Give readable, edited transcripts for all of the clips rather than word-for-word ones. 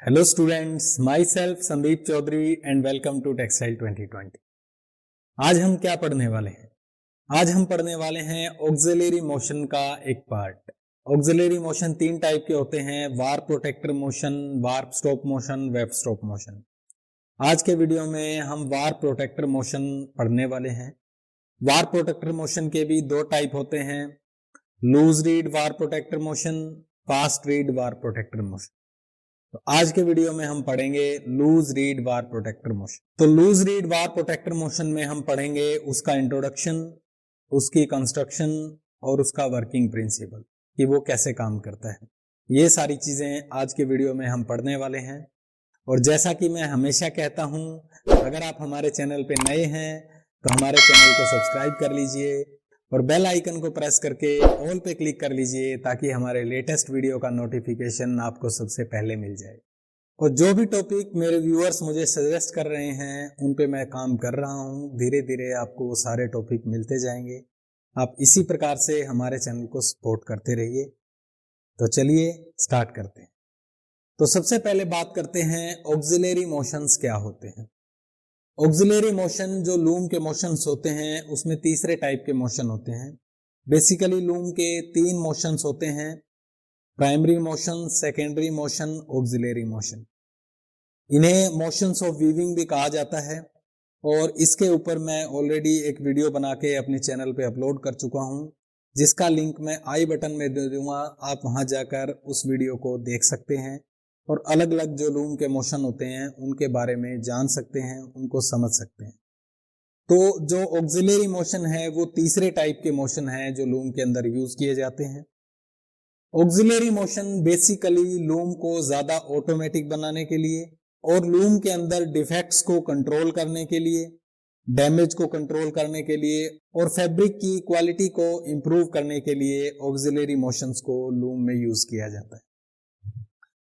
Hello students, myself Sandeep Chaudhary and welcome to textile 2020। आज हम क्या पढ़ने वाले हैं? आज हम पढ़ने वाले हैं ऑक्सिलरी मोशन का एक पार्ट। ऑक्सिलरी मोशन तीन टाइप के होते हैं: warp protector motion, warp stop motion, weft stop motion. आज के वीडियो में हम वार्प प्रोटेक्टर मोशन पढ़ने वाले हैं। वार्प प्रोटेक्टर मोशन के भी दो टाइप होते हैं: loose reed warp protector motion, fast reed warp protector motion. तो आज के वीडियो में हम पढ़ेंगे loose reed warp protector motion. तो loose reed warp protector motion में हम पढ़ेंगे उसका इंट्रोडक्शन, उसकी कंस्ट्रक्शन और उसका वर्किंग प्रिंसिपल कि वो कैसे काम करता है। ये सारी चीजें आज के वीडियो में हम पढ़ने वाले हैं। और जैसा कि मैं हमेशा कहता हूं, अगर आप हमारे चैनल पे नए हैं तो हमारे चैनल को सब्सक्राइब कर लीजिए और बेल आइकन को प्रेस करके ऑल पे क्लिक कर लीजिए ताकि हमारे लेटेस्ट वीडियो का नोटिफिकेशन आपको सबसे पहले मिल जाए। और जो भी टॉपिक मेरे व्यूअर्स मुझे सजेस्ट कर रहे हैं उन पे मैं काम कर रहा हूं। धीरे धीरे आपको वो सारे टॉपिक मिलते जाएंगे। आप इसी प्रकार से हमारे चैनल को सपोर्ट करते रहिए। तो चलिए स्टार्ट करते हैं। तो सबसे पहले बात करते हैं ऑक्सिलरी मोशंस क्या होते हैं। ऑक्सिलरी मोशन जो लूम के मोशंस होते हैं उसमें तीसरे टाइप के मोशन होते हैं। बेसिकली लूम के तीन मोशंस होते हैं: primary motion, secondary motion, auxiliary motion. इन्हें मोशंस ऑफ वीविंग भी कहा जाता है और इसके ऊपर मैं ऑलरेडी एक वीडियो बना के अपने चैनल पे अपलोड कर चुका हूं, जिसका लिंक मैं आई बटन में दे दूंगा। आप वहां जाकर उस वीडियो को देख सकते हैं और अलग अलग जो लूम के मोशन होते हैं उनके बारे में जान सकते हैं, उनको समझ सकते हैं। तो जो ऑक्सिलरी मोशन है वो तीसरे टाइप के मोशन है जो लूम के अंदर यूज किए जाते हैं। ऑक्सिलरी मोशन बेसिकली लूम को ज्यादा ऑटोमेटिक बनाने के लिए और लूम के अंदर डिफेक्ट्स को कंट्रोल करने के लिए, डैमेज को कंट्रोल करने के लिए और फैब्रिक की क्वालिटी को इंप्रूव करने के लिए ऑक्सिलरी मोशंस को लूम में यूज किया जाता है।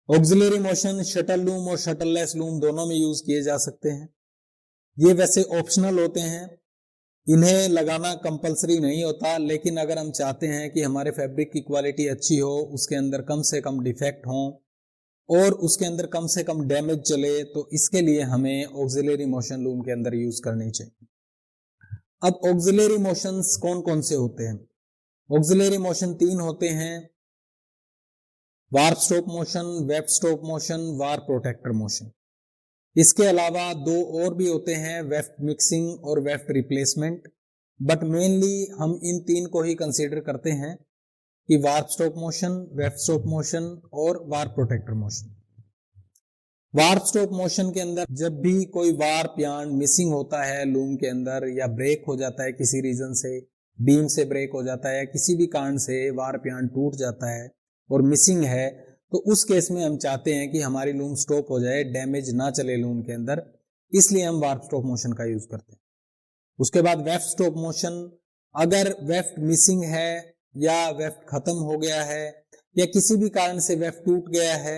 ऑक्सिलरी मोशन शटल लूम और शटललेस लूम दोनों में यूज किए जा सकते हैं। ये वैसे ऑप्शनल होते हैं, इन्हें लगाना कंपलसरी नहीं होता, लेकिन अगर हम चाहते हैं कि हमारे फैब्रिक की क्वालिटी अच्छी हो, उसके अंदर कम से कम डिफेक्ट हो और उसके अंदर कम से कम डैमेज चले, तो इसके लिए हमें ऑक्सिलरी मोशन लूम के अंदर यूज करनी चाहिए। अब ऑक्सिलरी मोशंस कौन कौन से होते हैं? ऑक्सिलरी मोशन तीन होते हैं: warp stop motion, weft stop motion, warp protector motion. इसके अलावा दो और भी होते हैं, वेफ्ट मिक्सिंग और वेफ्ट रिप्लेसमेंट। बट मेनली हम इन तीन को ही कंसीडर करते हैं कि warp stop motion, weft stop motion और warp protector motion. Warp stop motion के अंदर जब भी कोई वार्प यार्न मिसिंग होता है लूम के अंदर, या ब्रेक हो जाता है किसी रीजन से, बीम से ब्रेक हो जाता है, किसी भी कारण से वार्प यार्न टूट जाता है और मिसिंग है, तो उस केस में हम चाहते हैं कि हमारी लूम स्टॉप हो जाए, डैमेज ना चले लूम के अंदर, इसलिए हम वार्प स्टॉप मोशन का यूज करते हैं। उसके बाद वेफ्ट स्टॉप मोशन, अगर वेफ्ट मिसिंग है या वेफ्ट खत्म हो गया है या किसी भी कारण से वेफ्ट टूट गया है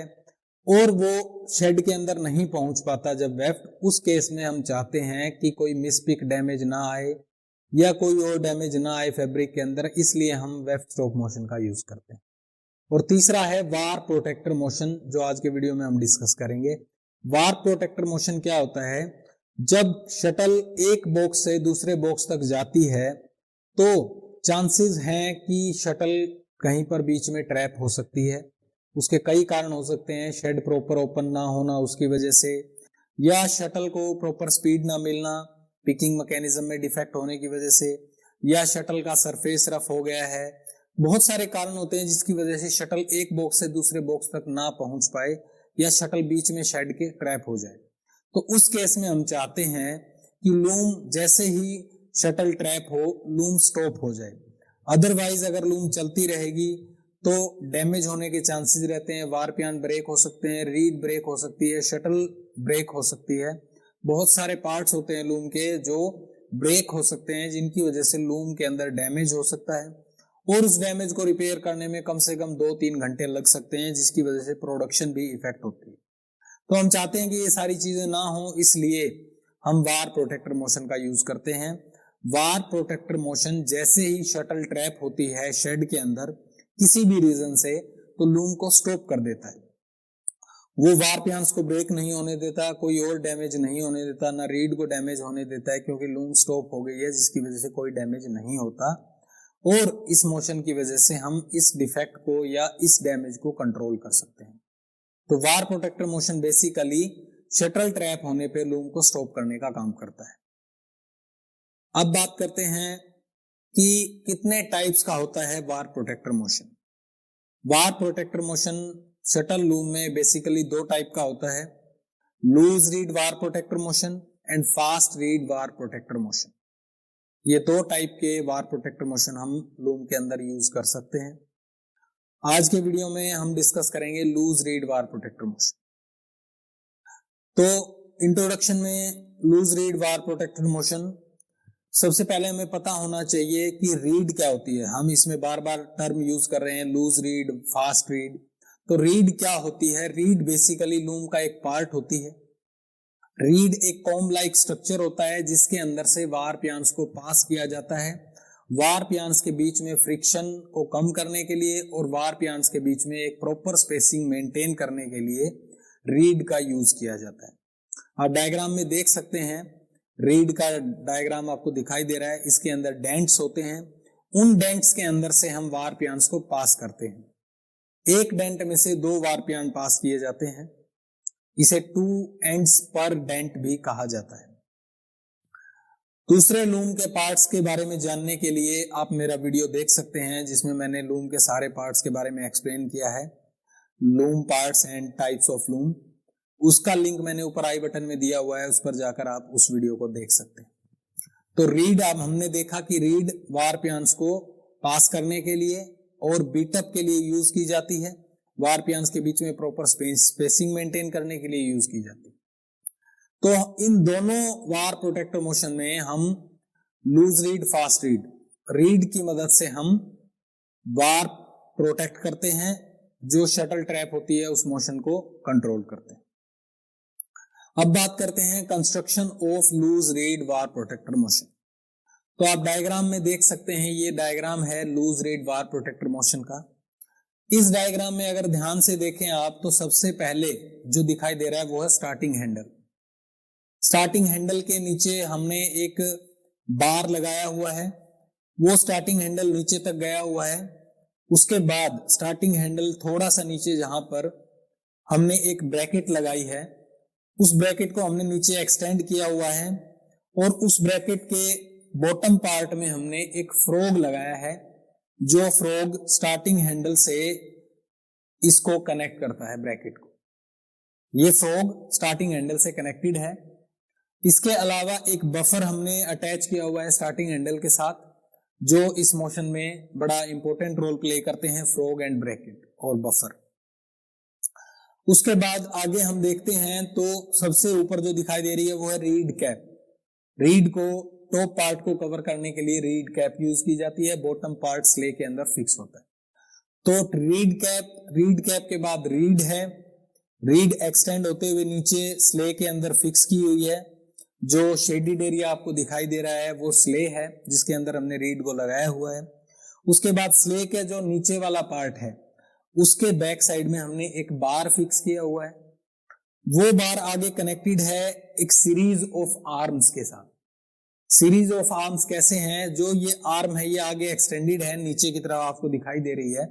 और वो शेड के अंदर नहीं पहुंच पाता जब वेफ्ट, उस केस में हम चाहते हैं कि कोई मिसपिक डैमेज ना आए या कोई और डैमेज ना आए फैब्रिक के अंदर, इसलिए हम वेफ्ट स्टॉप मोशन का यूज करते हैं। और तीसरा है वार्प प्रोटेक्टर मोशन, जो आज के वीडियो में हम डिस्कस करेंगे। वार्प प्रोटेक्टर मोशन क्या होता है? जब शटल एक बॉक्स से दूसरे बॉक्स तक जाती है तो चांसेस हैं कि शटल कहीं पर बीच में ट्रैप हो सकती है। उसके कई कारण हो सकते हैं: शेड प्रॉपर ओपन ना होना उसकी वजह से, या शटल को प्रॉपर स्पीड ना मिलना पिकिंग मैकेनिज्म में डिफेक्ट होने की वजह से, या शटल का सरफेस रफ हो गया है। बहुत सारे कारण होते हैं जिसकी वजह से शटल एक बॉक्स से दूसरे बॉक्स तक ना पहुंच पाए या शटल बीच में शेड के ट्रैप हो जाए। तो उस केस में हम चाहते हैं कि लूम जैसे ही शटल ट्रैप हो, लूम स्टॉप हो जाए। अदरवाइज अगर लूम चलती रहेगी तो डैमेज होने के चांसेस रहते हैं, वार्प यार्न ब्रेक हो सकते हैं, रीड ब्रेक हो सकती है, शटल ब्रेक हो सकती है। बहुत सारे पार्ट्स होते हैं लूम के जो ब्रेक हो सकते हैं, जिनकी वजह से लूम के अंदर डैमेज हो सकता है और उस डैमेज को रिपेयर करने में कम से कम 2-3 घंटे लग सकते हैं, जिसकी वजह से प्रोडक्शन भी इफेक्ट होती है। तो हम चाहते हैं कि ये सारी चीजें ना हो, इसलिए हम वार्प प्रोटेक्टर मोशन का यूज करते हैं। वार्प प्रोटेक्टर मोशन जैसे ही शटल ट्रैप होती है शेड के अंदर किसी भी रीजन से, तो लूम को स्टॉप कर देता है। वो वार्पियांस को ब्रेक नहीं होने देता, कोई और डैमेज नहीं होने देता, ना रीड को डैमेज होने देता है, क्योंकि लूम स्टॉप हो गई है जिसकी वजह से कोई डैमेज नहीं होता। और इस मोशन की वजह से हम इस डिफेक्ट को या इस डैमेज को कंट्रोल कर सकते हैं। तो warp protector motion basically shuttle trap होने पे लूम को स्टॉप करने का काम करता है। अब बात करते हैं कि कितने टाइप्स का होता है warp protector motion. Warp protector motion shuttle loom में बेसिकली दो टाइप का होता है, loose reed warp protector motion and fast reed warp protector motion. ये दो टाइप के वार प्रोटेक्टर मोशन हम लूम के अंदर यूज कर सकते हैं। आज के वीडियो में हम डिस्कस करेंगे loose reed warp protector motion. तो इंट्रोडक्शन में loose reed warp protector motion, सबसे पहले हमें पता होना चाहिए कि रीड क्या होती है। हम इसमें बार बार टर्म यूज कर रहे हैं, लूज रीड, फास्ट रीड। तो रीड क्या होती है? रीड बेसिकली लूम का एक पार्ट होती है। रीड एक कॉम्ब लाइक स्ट्रक्चर होता है जिसके अंदर से वार प्यांस को पास किया जाता है। वार प्यांस के बीच में फ्रिक्शन को कम करने के लिए और वार प्यांस के बीच में एक प्रॉपर स्पेसिंग मेंटेन करने के लिए रीड का यूज किया जाता है। आप डायग्राम में देख सकते हैं, रीड का डायग्राम आपको दिखाई दे रहा है। इसके अंदर डेंट्स होते हैं, उन डेंट्स के अंदर से हम वार प्यांस को पास करते हैं। एक डेंट में से दो वार प्यान पास किए जाते हैं। इसे 2 एंड्स पर डेंट भी कहा जाता है। दूसरे लूम के पार्ट्स के बारे में जानने के लिए आप मेरा वीडियो देख सकते हैं जिसमें मैंने लूम के सारे पार्ट्स के बारे में एक्सप्लेन किया है, loom parts and types of loom. उसका लिंक मैंने ऊपर आई बटन में दिया हुआ है, उस पर जाकर आप उस वीडियो को देख सकते हैं। तो रीड, अब हमने देखा कि रीड वार प्यांस को पास करने के लिए और बीटअप के लिए यूज की जाती है, वार प्यांस के बीच में प्रॉपर स्पेसिंग मेंटेन करने के लिए यूज की जाती है। तो इन दोनों वार प्रोटेक्टर मोशन में हम लूज रीड, फास्ट रीड की मदद से हम वार प्रोटेक्ट करते हैं, जो शटल ट्रैप होती है उस मोशन को कंट्रोल करते हैं। अब बात करते हैं construction of loose reed warp protector motion. तो आप डायग्राम में देख सकते हैं, ये डायग्राम है loose reed warp protector motion का। इस डायग्राम में अगर ध्यान से देखें आप, तो सबसे पहले जो दिखाई दे रहा है वो है स्टार्टिंग हैंडल। स्टार्टिंग हैंडल के नीचे हमने एक बार लगाया हुआ है, वो स्टार्टिंग हैंडल नीचे तक गया हुआ है। उसके बाद स्टार्टिंग हैंडल थोड़ा सा नीचे, जहां पर हमने एक ब्रैकेट लगाई है, उस ब्रैकेट को हमने नीचे एक्सटेंड किया हुआ है और उस ब्रैकेट के बॉटम पार्ट में हमने एक फ्रॉग लगाया है, जो फ्रॉग स्टार्टिंग हैंडल से इसको कनेक्ट करता है, ब्रैकेट को। ये फ्रॉग स्टार्टिंग हैंडल से कनेक्टेड है। इसके अलावा एक बफर हमने अटैच किया हुआ है स्टार्टिंग हैंडल के साथ, जो इस मोशन में बड़ा इंपॉर्टेंट रोल प्ले करते हैं, फ्रॉग एंड ब्रैकेट और बफर। उसके बाद आगे हम देखते हैं तो सबसे ऊपर जो दिखाई दे रही है वो है रीड कैप। रीड को, टॉप पार्ट को कवर करने के लिए रीड कैप यूज की जाती है, बॉटम पार्ट स्ले के अंदर फिक्स होता है। तो रीड कैप के बाद रीड है, रीड एक्सटेंड होते हुए नीचे स्ले के अंदर फिक्स की हुई है। जो शेडेड एरिया आपको दिखाई दे रहा है वो स्ले है, जिसके अंदर हमने रीड को लगाया हुआ है। उसके बाद स्ले के जो नीचे वाला पार्ट है, उसके बैक साइड में हमने एक बार फिक्स किया हुआ है। वो बार आगे कनेक्टेड है एक सीरीज ऑफ आर्म्स के साथ। सीरीज ऑफ आर्म्स कैसे हैं? जो ये आर्म है ये आगे एक्सटेंडेड है, नीचे की तरफ आपको दिखाई दे रही है।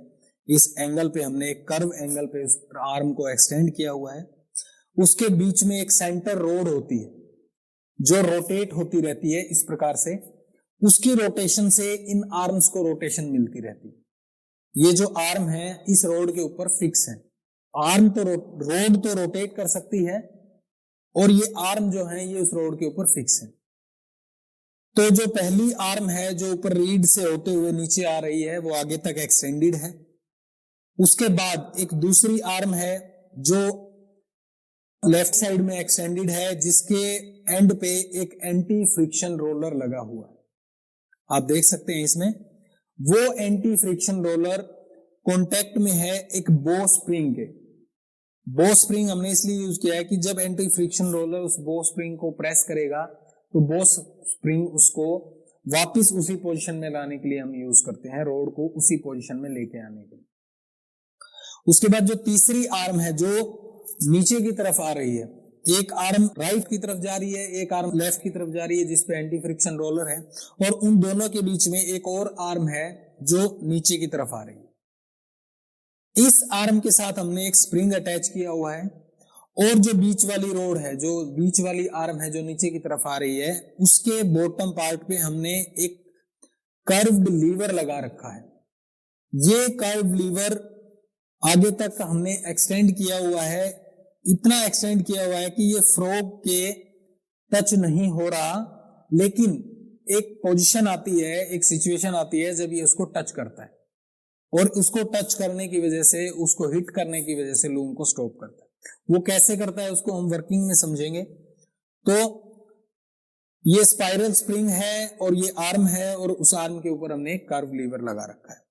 इस एंगल पे हमने एक कर्व एंगल पे उस आर्म को एक्सटेंड किया हुआ है। उसके बीच में एक सेंटर रोड होती है जो रोटेट होती रहती है इस प्रकार से। उसकी रोटेशन से इन आर्म्स को रोटेशन मिलती रहती है। ये जो आर्म है इस रोड के ऊपर फिक्स है। आर्म तो रोड तो रोटेट कर सकती है और ये आर्म जो है ये उस रोड के ऊपर फिक्स है। तो जो पहली आर्म है जो ऊपर रीड से होते हुए नीचे आ रही है वो आगे तक एक्सटेंडेड है। उसके बाद एक दूसरी आर्म है जो लेफ्ट साइड में एक्सटेंडेड है, जिसके एंड पे एक एंटी फ्रिक्शन रोलर लगा हुआ है। आप देख सकते हैं इसमें वो एंटी फ्रिक्शन रोलर कांटेक्ट में है एक बो स्प्रिंग के। बो स्प्रिंग हमने इसलिए यूज किया है कि जब एंटी फ्रिक्शन रोलर उस बो स्प्रिंग को प्रेस करेगा तो बो स्प्रिंग उसको वापस उसी पोजीशन में लाने के लिए हम यूज करते हैं, रोड को उसी पोजीशन में लेके आने के लिए। उसके बाद जो तीसरी आर्म है जो नीचे की तरफ आ रही है, एक आर्म राइट की तरफ जा रही है, एक आर्म लेफ्ट की तरफ जा रही है जिसपे एंटी फ्रिक्शन रोलर है, और उन दोनों के बीच में एक और आर्म है जो नीचे की तरफ आ रही है। इस आर्म के साथ हमने एक स्प्रिंग अटैच किया हुआ है, और जो बीच वाली रोड है, जो बीच वाली आर्म है जो नीचे की तरफ आ रही है, उसके बॉटम पार्ट पे हमने एक कर्व्ड लीवर लगा रखा है। ये कर्व्ड लीवर आगे तक हमने एक्सटेंड किया हुआ है, इतना एक्सटेंड किया हुआ है कि ये फ्रॉग के टच नहीं हो रहा, लेकिन एक पोजीशन आती है, एक सिचुएशन आती है जब ये उसको टच करता है, और उसको टच करने की वजह से, उसको हिट करने की वजह से लूम को स्टॉप करता है। वो कैसे करता है उसको हम वर्किंग में समझेंगे। तो ये स्पाइरल स्प्रिंग है और ये आर्म है, और उस आर्म के ऊपर हमने एक कर्व लीवर लगा रखा है।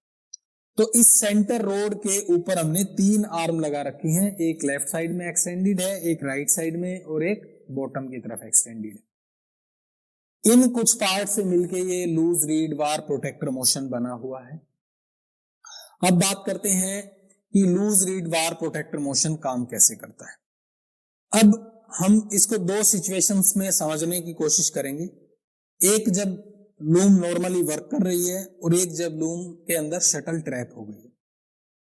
तो इस सेंटर रोड के ऊपर हमने 3 आर्म लगा रखी हैं, एक लेफ्ट साइड में एक्सटेंडेड है, एक राइट साइड में, और एक बॉटम की तरफ एक्सटेंडेड है। इन कुछ पार्ट से मिलके ये loose reed warp protector motion बना हुआ है। अब बात करते हैं कि loose reed warp protector motion काम कैसे करता है। अब हम इसको 2 सिचुएशंस में समझने की कोशिश करेंगे। एक जब लूम नॉर्मली वर्क कर रही है, और एक जब लूम के अंदर शटल ट्रैप हो गई है।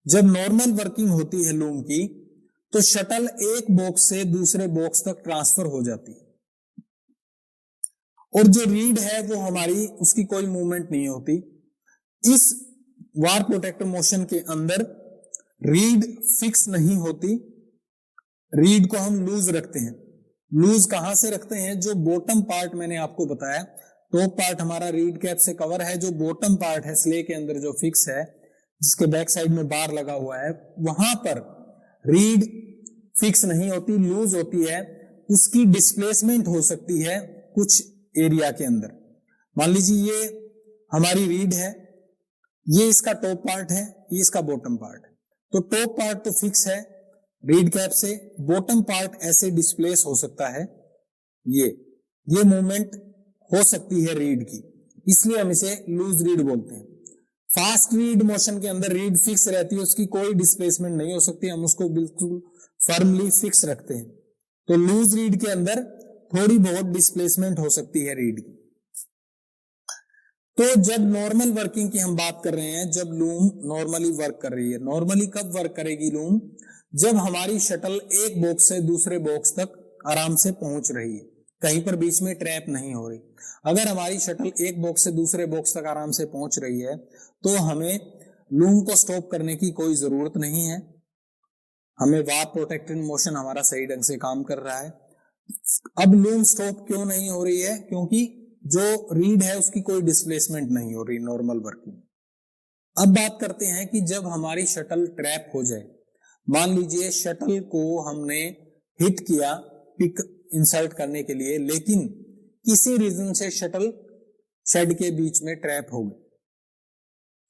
जब नॉर्मल वर्किंग होती है लूम की, तो शटल एक बॉक्स से दूसरे बॉक्स तक ट्रांसफर हो जाती है, और जो रीड है वो हमारी, उसकी कोई मूवमेंट नहीं होती। इस वार प्रोटेक्टर मोशन के अंदर रीड फिक्स नहीं होती, रीड को हम लूज रखते हैं। लूज कहां से रखते हैं? जो बॉटम पार्ट मैंने आपको बताया, टॉप पार्ट हमारा रीड कैप से कवर है, जो बॉटम पार्ट है स्ले के अंदर जो फिक्स है, जिसके बैक साइड में बार लगा हुआ है, वहां पर रीड फिक्स नहीं होती, लूज होती है। उसकी डिस्प्लेसमेंट हो सकती है कुछ एरिया के अंदर। मान लीजिए ये हमारी रीड है, ये इसका टॉप पार्ट है, ये इसका बॉटम पार्ट है। तो टॉप पार्ट तो फिक्स है रीड कैप से, बॉटम पार्ट ऐसे डिस्प्लेस हो सकता है, ये मूवमेंट हो सकती है रीड की, इसलिए हम इसे लूज रीड बोलते हैं। फास्ट रीड मोशन के अंदर रीड फिक्स रहती है, उसकी कोई डिस्प्लेसमेंट नहीं हो सकती, हम उसको बिल्कुल फर्मली फिक्स रखते हैं। तो लूज रीड के अंदर थोड़ी बहुत डिस्प्लेसमेंट हो सकती है रीड की। तो जब नॉर्मल वर्किंग की हम बात कर रहे हैं, जब लूम नॉर्मली वर्क कर रही है, नॉर्मली कब वर्क करेगी लूम? जब हमारी शटल एक बॉक्स से दूसरे बॉक्स तक आराम से पहुंच रही है, कहीं पर बीच में ट्रैप नहीं हो रही। अगर हमारी शटल एक बॉक्स से दूसरे बॉक्स तक आराम से पहुंच रही है, तो हमें लूम को स्टॉप करने की कोई जरूरत नहीं है। हमें वार प्रोटेक्टिंग मोशन हमारा सही ढंग से काम कर रहा है। अब लूम स्टॉप क्यों नहीं हो रही है? क्योंकि जो रीड है उसकी कोई डिस्प्लेसमेंट नहीं हो रही नॉर्मल वर्किंग। अब बात करते हैं कि जब हमारी शटल ट्रैप हो जाए, मान लीजिए शटल को हमने हिट किया पिक इंसर्ट करने के लिए, लेकिन किसी रीजन से शटल शेड के बीच में ट्रैप हो गई,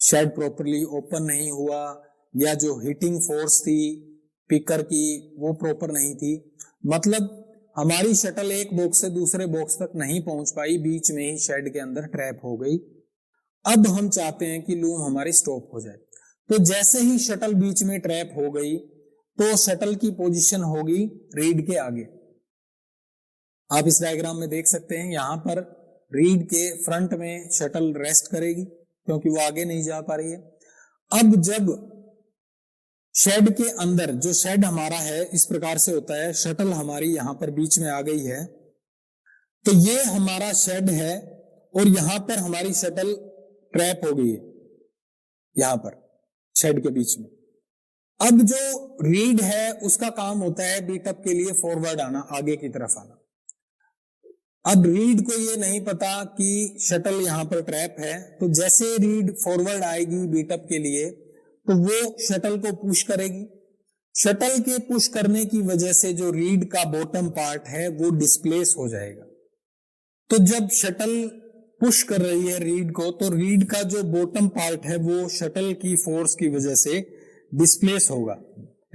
शेड प्रॉपरली ओपन नहीं हुआ, या जो हिटिंग फोर्स थी पिकर की वो प्रॉपर नहीं थी, मतलब हमारी शटल एक बॉक्स से दूसरे बॉक्स तक नहीं पहुंच पाई, बीच में ही शेड के अंदर ट्रैप हो गई। अब हम चाहते हैं कि लूम हमारी स्टॉप हो जाए। तो जैसे ही शटल बीच में ट्रैप हो गई, तो शटल की पोजीशन होगी रीड के आगे। आप इस डायग्राम में देख सकते हैं, यहां पर रीड के फ्रंट में शटल रेस्ट करेगी क्योंकि वो आगे नहीं जा पा रही है। अब जब शेड के अंदर, जो शेड हमारा है इस प्रकार से होता है, शटल हमारी यहां पर बीच में आ गई है, तो ये हमारा शेड है और यहां पर हमारी शटल ट्रैप हो गई है, यहां पर शेड के बीच में। अब जो रीड है उसका काम होता है बीटअप के लिए फॉरवर्ड आना, आगे की तरफ आना। अब रीड को ये नहीं पता कि शटल यहां पर ट्रैप है, तो जैसे रीड फॉरवर्ड आएगी बीटअप के लिए, तो वो शटल को पुश करेगी। शटल के पुश करने की वजह से जो रीड का बॉटम पार्ट है वो डिस्प्लेस हो जाएगा। तो जब शटल पुश कर रही है रीड को, तो रीड का जो बॉटम पार्ट है वो शटल की फोर्स की वजह से डिस्प्लेस होगा।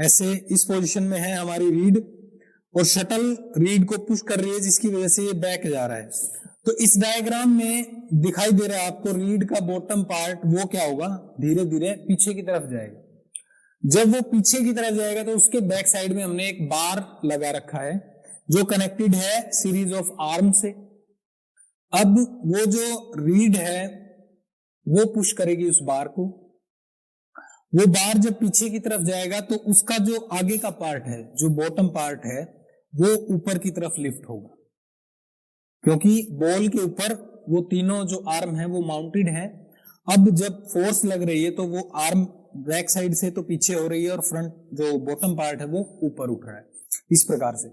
ऐसे इस पोजीशन में है हमारी रीड, और शटल रीड को पुश कर रही है जिसकी वजह से ये बैक जा रहा है। तो इस डायग्राम में दिखाई दे रहा है आपको, रीड का बॉटम पार्ट वो क्या होगा, धीरे धीरे पीछे की तरफ जाएगा। जब वो पीछे की तरफ जाएगा तो उसके बैक साइड में हमने एक बार लगा रखा है जो कनेक्टेड है सीरीज ऑफ आर्म से। अब वो जो रीड है वो पुश करेगी उस बार को। वो बार जब पीछे की तरफ जाएगा तो उसका जो आगे का पार्ट है, जो बॉटम पार्ट है, वो ऊपर की तरफ लिफ्ट होगा, क्योंकि बॉल के ऊपर वो तीनों जो आर्म है वो माउंटेड है। अब जब फोर्स लग रही है तो वो आर्म बैक साइड से तो पीछे हो रही है और फ्रंट जो बॉटम पार्ट है वो ऊपर उठ रहा है। इस प्रकार से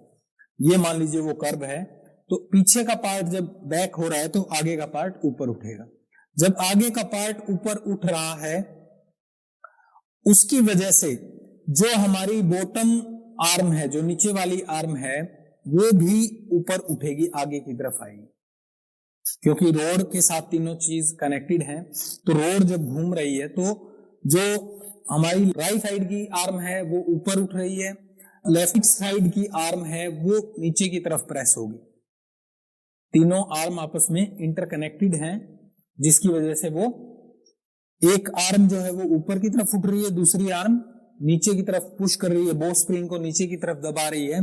ये मान लीजिए वो कर्व है, तो पीछे का पार्ट जब बैक हो रहा है तो आगे का पार्ट ऊपर उठेगा। जब आगे का पार्ट ऊपर उठ रहा है उसकी वजह से जो हमारी बॉटम आर्म है, जो नीचे वाली आर्म है, वो भी ऊपर उठेगी, आगे की तरफ आएगी, क्योंकि रोड के साथ तीनों चीज कनेक्टेड है। तो रोड जब घूम रही है तो जो हमारी राइट साइड की आर्म है वो ऊपर उठ रही है, लेफ्ट साइड की आर्म है वो नीचे की तरफ प्रेस होगी। तीनों आर्म आपस में इंटरकनेक्टेड हैं, जिसकी वजह से वो एक आर्म जो है वो ऊपर की तरफ उठ रही है, दूसरी आर्म नीचे की तरफ पुश कर रही है, बो स्प्रिंग को नीचे की तरफ दबा रही है,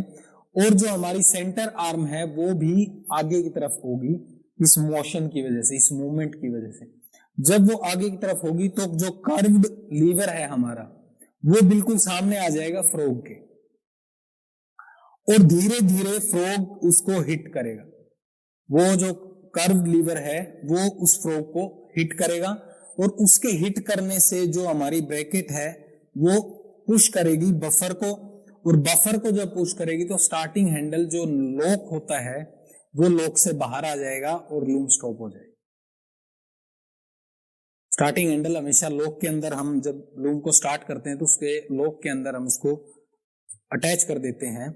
और जो हमारी सेंटर आर्म है वो भी आगे की तरफ होगी इस मोशन की वजह से, इस मूवमेंट की वजह से। जब वो आगे की तरफ होगी तो जो कर्व्ड लीवर है हमारा वो बिल्कुल सामने आ जाएगा फ्रॉग के, और धीरे धीरे फ्रॉग उसको हिट करेगा। वो जो कर्व्ड लीवर है वो उस फ्रॉग को हिट करेगा, और उसके हिट करने से जो हमारी ब्रैकेट है वो पुश करेगी बफर को, और बफर को जब पुश करेगी तो स्टार्टिंग हैंडल जो लॉक होता है वो लॉक से बाहर आ जाएगा और लूम स्टॉप हो जाएगी। स्टार्टिंग हैंडल हमेशा लॉक के अंदर, हम जब लूम को स्टार्ट करते हैं तो उसके लॉक के अंदर हम उसको अटैच कर देते हैं,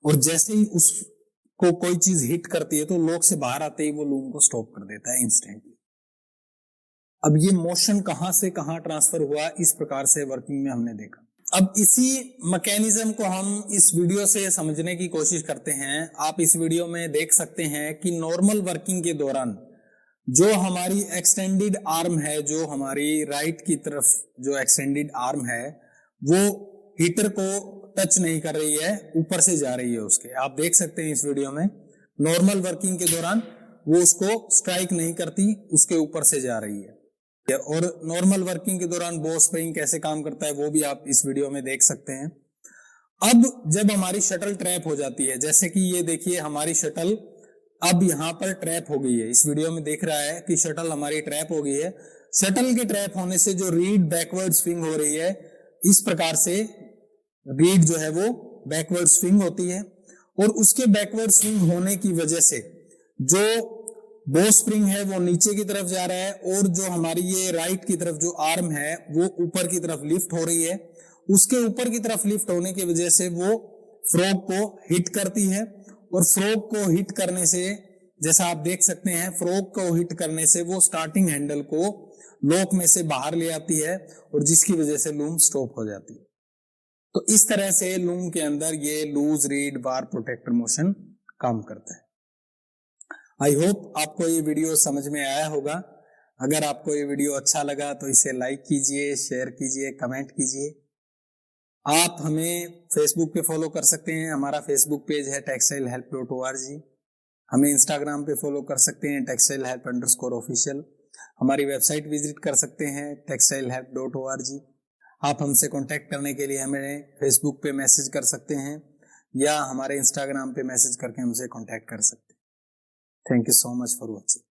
और जैसे ही उसको कोई चीज हिट करती है तो लॉक से बाहर आते ही वो लूम को स्टॉप कर देता है इंस्टेंटली। अब ये मोशन कहां से कहां ट्रांसफर हुआ, इस प्रकार से वर्किंग में हमने देखा। अब इसी मैकेनिज्म को हम इस वीडियो से समझने की कोशिश करते हैं। आप इस वीडियो में देख सकते हैं कि नॉर्मल वर्किंग के दौरान जो हमारी एक्सटेंडेड आर्म है, जो हमारी राइट की तरफ जो एक्सटेंडेड आर्म है, वो हीटर को टच नहीं कर रही है, ऊपर से जा रही है उसके। आप देख सकते हैं इस वीडियो में नॉर्मल वर्किंग के दौरान वो उसको स्ट्राइक नहीं करती, उसके ऊपर से जा रही है। और नॉर्मल वर्किंग के दौरान बो स्प्रिंग कैसे काम करता है वो भी आप इस वीडियो में देख सकते हैं। अब जब हमारी शटल ट्रैप हो जाती है, जैसे कि ये देखिए हमारी शटल अब यहां पर ट्रैप हो गई है, इस वीडियो में देख रहा है कि शटल हमारी ट्रैप हो गई है। शटल के ट्रैप होने से जो रीड बैकवर्ड स्विंग हो रही है, इस प्रकार से रीड जो है वो बैकवर्ड स्विंग होती है, और उसके बैकवर्ड स्विंग होने की वजह से जो बो स्प्रिंग है वो नीचे की तरफ जा रहा है, और जो हमारी ये राइट की तरफ जो आर्म है वो ऊपर की तरफ लिफ्ट हो रही है। उसके ऊपर की तरफ लिफ्ट होने की वजह से वो फ्रॉग को हिट करती है, और फ्रॉग को हिट करने से, जैसा आप देख सकते हैं, फ्रॉग को हिट करने से वो स्टार्टिंग हैंडल को लॉक में से बाहर ले आती है, और जिसकी वजह से लूम स्टॉप हो जाती है। तो इस तरह से लूम के अंदर ये लूज रीड बार प्रोटेक्टर मोशन काम करता है। आई होप आपको ये वीडियो समझ में आया होगा। अगर आपको ये वीडियो अच्छा लगा तो इसे लाइक कीजिए, शेयर कीजिए, कमेंट कीजिए। आप हमें फेसबुक पे फॉलो कर सकते हैं, हमारा फेसबुक पेज है textilehelp.org। हमें इंस्टाग्राम पे फॉलो कर सकते हैं textilehelp_official। हमारी वेबसाइट विजिट कर सकते हैं textilehelp.org। आप हमसे कांटेक्ट करने के लिए हमें फेसबुक पे मैसेज कर सकते हैं, या हमारे इंस्टाग्राम पे मैसेज करके हमसे कांटेक्ट कर सकते हैं। Thank you so much for watching.